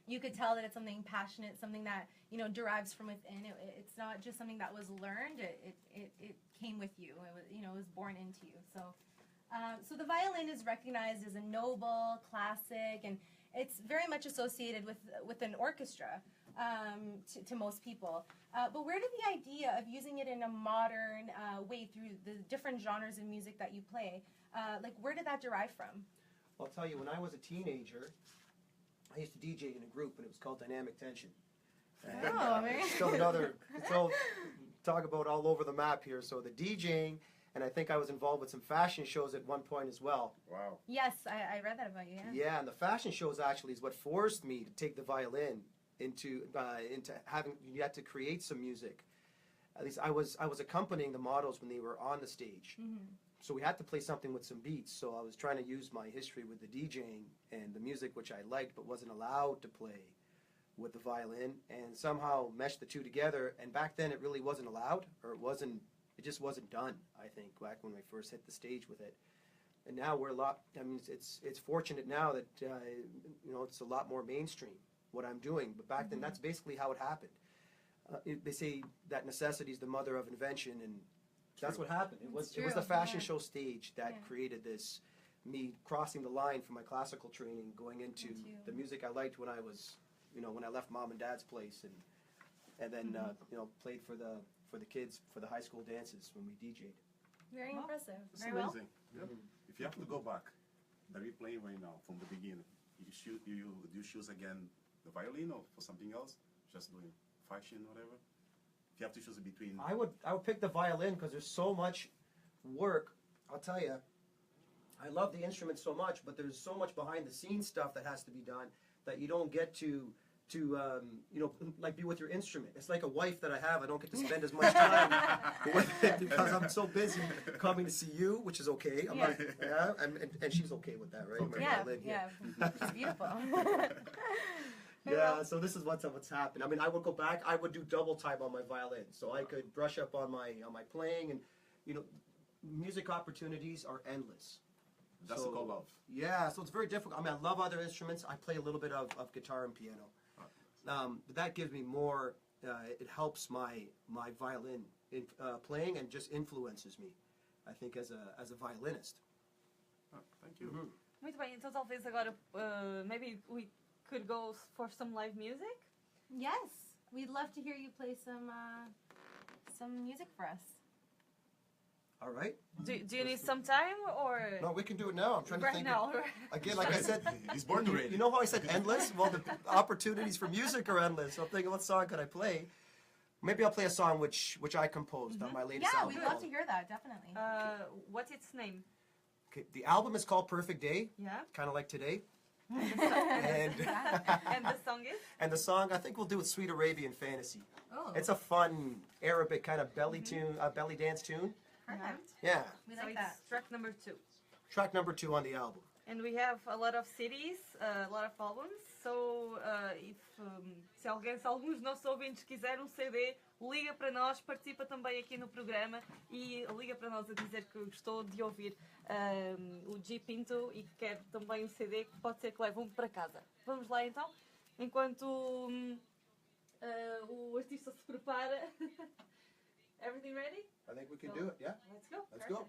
you could tell that it's something passionate, something that, you know, derives from within. It's not just something that was learned. It came with you. It was, you know, it was born into you. So, so the violin is recognized as a noble classic, and it's very much associated with an orchestra to most people. But where did the idea of using it in a modern way through the different genres of music that you play, like where did that derive from? I'll tell you, when I was a teenager, I used to DJ in a group, and it was called Dynamic Tension. And, so talk about all over the map here. So the DJing, and I think I was involved with some fashion shows at one point as well. Wow. Yes, I read that about you, yeah. Yeah, and the fashion shows actually is what forced me to take the violin into having, you had to create some music. At least I was accompanying the models when they were on the stage. Mm-hmm. So we had to play something with some beats. So I was trying to use my history with the DJing and the music, which I liked but wasn't allowed to play with the violin, and somehow meshed the two together. And back then it really wasn't allowed, or it just wasn't done, I think, back when we first hit the stage with it. And now we're a lot, I mean, it's fortunate now that, you know, it's a lot more mainstream, what I'm doing. But back then, that's basically how it happened. They say that necessity is the mother of invention, and that's what happened. It was the fashion show stage that created this, me crossing the line from my classical training, going into the music I liked when I was, you know, when I left mom and dad's place, and then you know, played for the kids for the high school dances when we DJ'd. Very impressive. It's Very amazing. well. Yeah. If you have to go back, that we're playing right now from the beginning, you choose again the violin or for something else, just doing fashion, whatever. If you have to choose between, I would pick the violin because there's so much work. I'll tell you, I love the instrument so much, but there's so much behind the scenes stuff that has to be done that you don't get to you know, like be with your instrument. It's like a wife that I have. I don't get to spend as much time with it because I'm so busy coming to see you, which is okay. I'm not, and she's okay with that, right? Okay. Yeah, it's beautiful. Yeah, so this is what's happened. I mean, I would go back. I would do double time on my violin, so I could brush up on my playing, and you know, music opportunities are endless. That's so, a call love. Yeah, so it's very difficult. I mean, I love other instruments. I play a little bit of guitar and piano. But that gives me more, it helps my violin playing, and just influences me, I think, as a violinist. Oh, thank you. Muito bem, então talvez agora, maybe we could go for some live music? Yes, we'd love to hear you play some music for us. All right. Do you need some time, or? No, we can do it now. I'm trying to think. Now. Again, like I said, he's born ready. You know how I said endless? Well, the opportunities for music are endless. So I'm thinking, what song could I play? Maybe I'll play a song which I composed on my latest album. Yeah, we'd love to hear that, definitely. What's its name? Okay, the album is called Perfect Day. Yeah. Kind of like today. And the song is? And the song, I think we'll do it Sweet Arabian Fantasy. Oh. It's a fun Arabic kind of belly tune, belly dance tune. Perfect. Yeah. We So like it's that. track number 2. Track number 2 on the album. And we have a lot of CDs, a lot of albums. So se alguns dos nossos ouvintes quiser um CD, liga para nós, participa também aqui no programa e liga para nós a dizer que gostou de ouvir o G Pinto e que quer também um CD, que pode ser que leve um para casa. Vamos lá então, enquanto o artista se prepara. Everything ready? I think we can do it, yeah? Let's go. Let's go.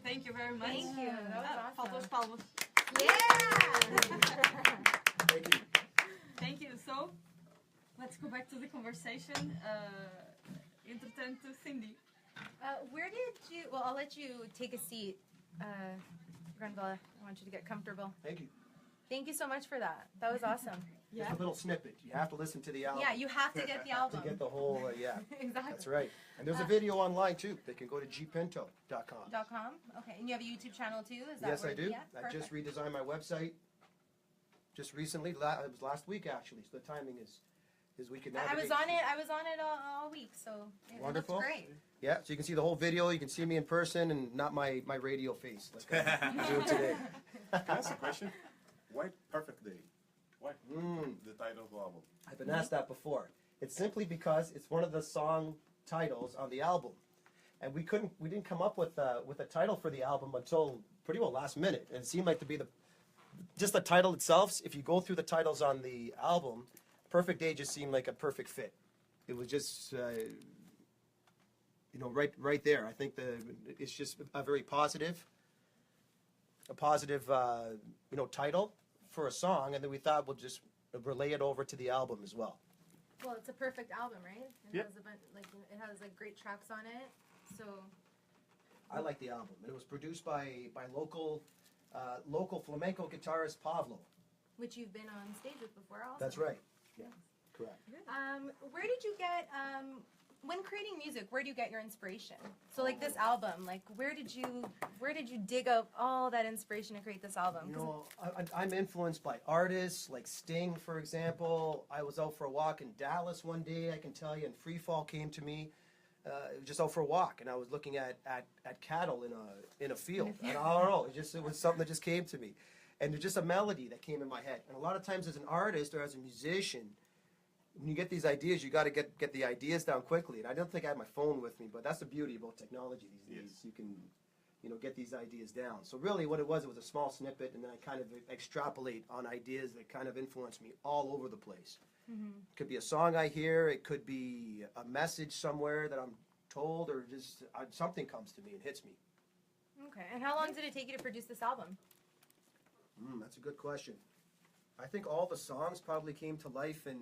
Thank you very much. Thank you. That was Faltou as awesome. palmas. Yeah! Thank you. Thank you. So, let's go back to the conversation. Entretanto, Cindy. Where did you... Well, I'll let you take a seat. Grenville, I want you to get comfortable. Thank you. Thank you so much for that. That was awesome. Just a little snippet. You have to listen to the album. Yeah, you have to get the To album. get the whole, yeah. Exactly. That's right. And there's a video online too. They can go to gpinto.com. .com. Okay, and you have a YouTube channel too? Is that Yes, where, I do. Yeah, I just perfect. redesigned my website just recently. It was last week actually. So the timing is we can I navigate. was on it. I was on it all week, so it Wonderful. looked great. Yeah, so you can see the whole video. You can see me in person and not my radio face like I'm doing today. Can I ask a question? Why Perfect Day? Why Mm. the title of the album? I've been asked that before. It's simply because it's one of the song titles on the album, and we didn't come up with a title for the album until pretty well last minute. And it seemed like to be just the title itself. If you go through the titles on the album, Perfect Day just seemed like a perfect fit. It was just right there. I think it's just a very positive title for a song, and then we thought we'll just relay it over to the album as well. Well, it's a perfect album, right? It Yep. has it has great tracks on it. So I like the album. It was produced by local flamenco guitarist Pablo. which you've been on stage with before, also. That's right. Yeah, correct. Where did you get when creating music? Where do you get your inspiration? So, like this album, like where did you dig up all that inspiration to create this album? You know, I'm influenced by artists like Sting, for example. I was out for a walk in Dallas one day, I can tell you, and Free Fall came to me. Just out for a walk, and I was looking at cattle in a field. And I don't know, it was something that just came to me, and there's just a melody that came in my head. And a lot of times, as an artist or as a musician, when you get these ideas, you got to get the ideas down quickly. And I don't think I had my phone with me, but that's the beauty about technology these days. Yes. You can, get these ideas down. So really, what it was a small snippet, and then I kind of extrapolate on ideas that kind of influence me all over the place. It could be a song I hear. It could be a message somewhere that I'm told, or just something comes to me and hits me. Okay. And how long did it take you to produce this album? That's a good question. I think all the songs probably came to life in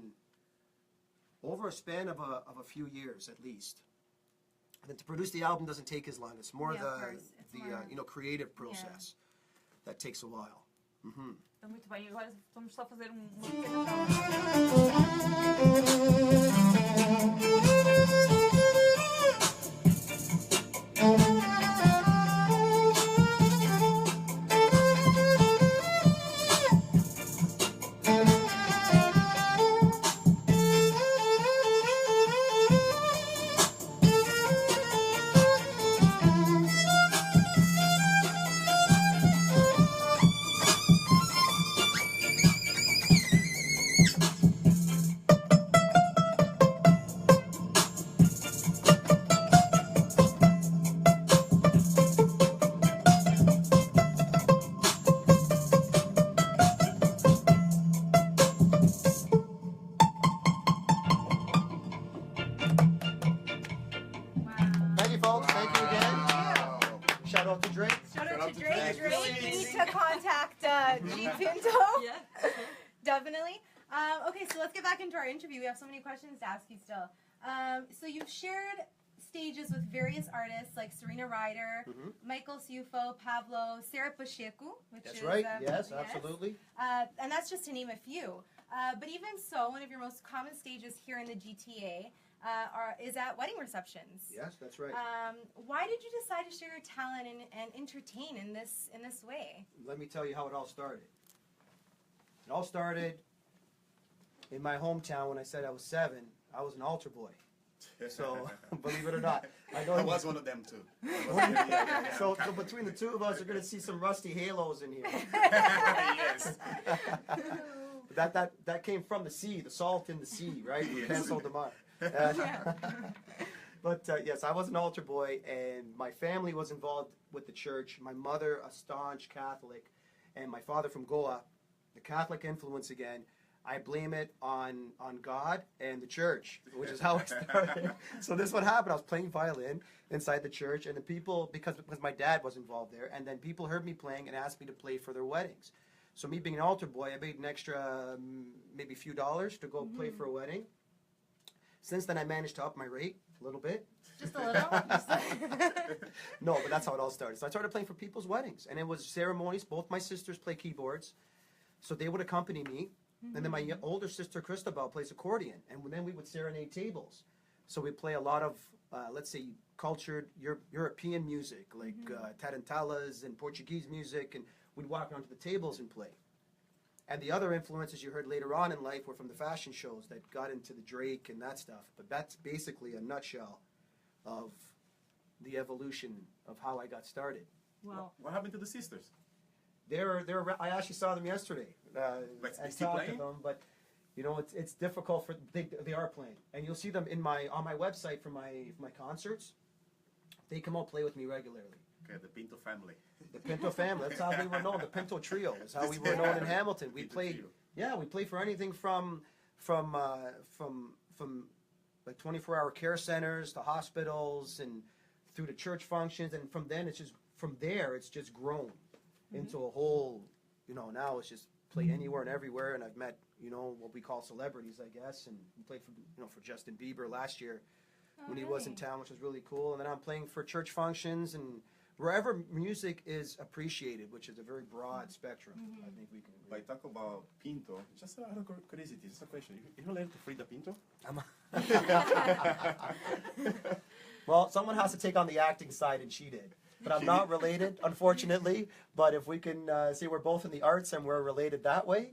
over a span of a few years at least. And then to produce the album doesn't take as long. It's more Yeah, of course. It's more- creative process that takes a while. Está muito bem, agora vamos só fazer uma pequena Thank you, folks. Thank you again. Shout out to Drake. Shout out to Drake. Drake. Drake, you need to contact G Pinto. Yeah. Definitely. Okay, so let's get back into our interview. We have so many questions to ask you still. So you've shared stages with various artists like Serena Ryder, Michael Ciuffo, Pablo, Sarah Pacheco, which That's is right. Yes, absolutely. and that's just to name a few. But even so, one of your most common stages here in the GTA is at wedding receptions. Yes, that's right. Why did you decide to share your talent and entertain in this way? Let me tell you how it all started. It all started in my hometown when I said I was 7. I was an altar boy. So, believe it or not. I know was one of them too. So between the two of us, we're going to see some rusty halos in here. Yes. That came from the sea, the salt in the sea, right? We Yes. canceled the mar. But yes, I was an altar boy, and my family was involved with the church. My mother, a staunch Catholic, and my father from Goa, the Catholic influence again. I blame it on God and the church, which is how I started. So this is what happened. I was playing violin inside the church, and the people, because my dad was involved there, and then people heard me playing and asked me to play for their weddings. So me being an altar boy, I made an extra maybe few dollars to go play for a wedding. Since then, I managed to up my rate A little bit. Just a little. No, but that's how it all started. So I started playing for people's weddings, and it was ceremonies. Both my sisters play keyboards, so they would accompany me. And then my older sister, Christabel, plays accordion. And then we would serenade tables. So we play a lot of, let's say, cultured European music, like tarantalas and Portuguese music. And we'd walk around to the tables and play. And the other influences you heard later on in life were from the fashion shows that got into the Drake and that stuff. But that's basically a nutshell of the evolution of how I got started. Wow. What happened to the sisters? I actually saw them yesterday. Like, I still talked to playing? them, but you know it's difficult for they are playing, and you'll see them on my website for my concerts. They come out play with me regularly. Okay, the Pinto family. The Pinto family. That's how we were known. The Pinto Trio is how we were known in Hamilton. We Pinto played. Trio. Yeah, we played for anything from like 24-hour care centers to hospitals and through to church functions, and from there it's just grown into a whole, you know, now it's just play anywhere and everywhere, and I've met, you know, what we call celebrities, I guess, and we played for, you know, for Justin Bieber last year when he was in town, which was really cool, and then I'm playing for church functions and wherever music is appreciated, which is a very broad spectrum. I think we can But I agree. talk about Pinto. Just out of curiosity, just a question. You related to Frida Pinto? Well, someone has to take on the acting side, and she did. But I'm not related, unfortunately. But if we can say we're both in the arts and we're related that way,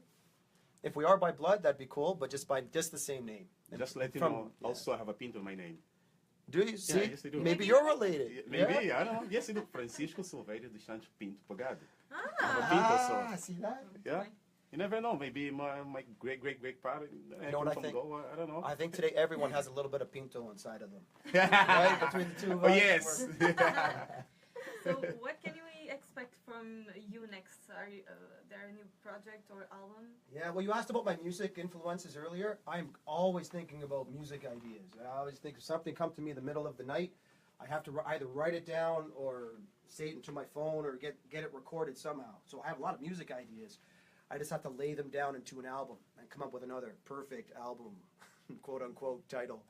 if we are by blood, that'd be cool. But just the same name. And Just let you from- know, yeah. also I have a Pinto in my name. Do you see? yes, I do. Maybe you're related. Maybe, Yeah? I don't know. Yes, I do. Francisco Silveira dos Santos Pinto Pagado. Ah. See that? Yeah? You never know. Maybe my great parent You know what I from think? Goa. I don't know. I think today everyone has a little bit of Pinto inside of them. Right? Between the two of Oh, us. yes. So what can we expect from you next? Are you, there a new project or album? Yeah, well, you asked about my music influences earlier. I'm always thinking about music ideas. I always think if something comes to me in the middle of the night, I have to either write it down or say it into my phone or get it recorded somehow. So I have a lot of music ideas. I just have to lay them down into an album and come up with another perfect album, quote-unquote, title.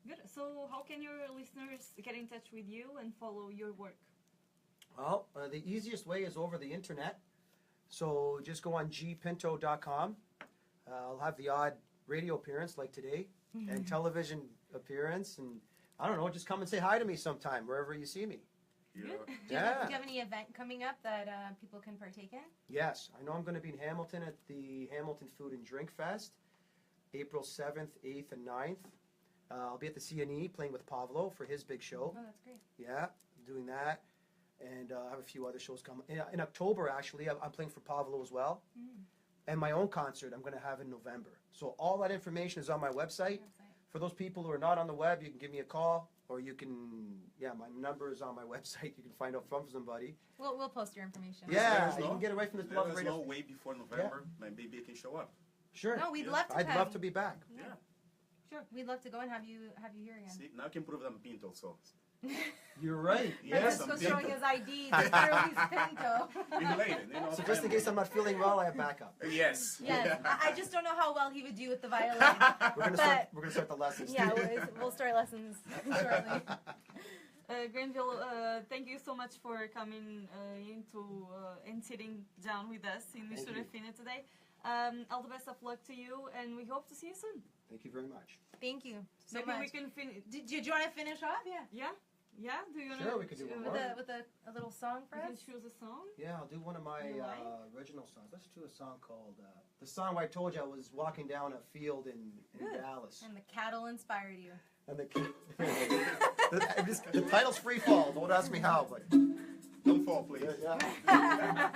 Good. So how can your listeners get in touch with you and follow your work? Well, the easiest way is over the internet. So just go on gpinto.com. I'll have the odd radio appearance like today and television appearance. And I don't know, just come and say hi to me sometime wherever you see me. Yeah. Do you have any event coming up that people can partake in? Yes, I know I'm going to be in Hamilton at the Hamilton Food and Drink Fest, April 7th, 8th, and 9th. I'll be at the CNE playing with Pavlo for his big show. Oh, that's great. Yeah, doing that. And I have a few other shows coming. In October, actually, I'm playing for Pavlo as well. And my own concert I'm going to have in November. So all that information is on my website. For those people who are not on the web, you can give me a call. Or you can, my number is on my website. You can find out from somebody. We'll post your information. Yeah, us you know. can get away from this Let love us radio. know way before November. Maybe I can show up. Sure. No, we'd Yeah. love to I'd come. love to be back. Yeah. Sure, we'd love to go and have you here again. See, now I can prove that I'm Pinto, so. You're right. Yes, I'm Francisco's showing Pinto. his ID to prove he's Pinto. We related, you know. So just in case I'm not feeling well, I have backup. Yes. Yes, I just don't know how well he would do with the violin. We're gonna start the lessons. Yeah, we'll start lessons shortly. Grenville, thank you so much for coming and sitting down with us in Thank Mistura you. Fina today. All the best of luck to you, and we hope to see you soon. Thank you very much. Thank you so Maybe much. we can finish. Did you want to finish off? Yeah. Yeah. Do you want Sure, we could do one more. With a little song for You can us? choose a song. Yeah, I'll do one of my You like? original songs. Let's do a song called the song where I told you I was walking down a field in Good. Dallas. And the cattle inspired you. And the title's Free Fall. Don't ask me how, but Don't fall, please. yeah.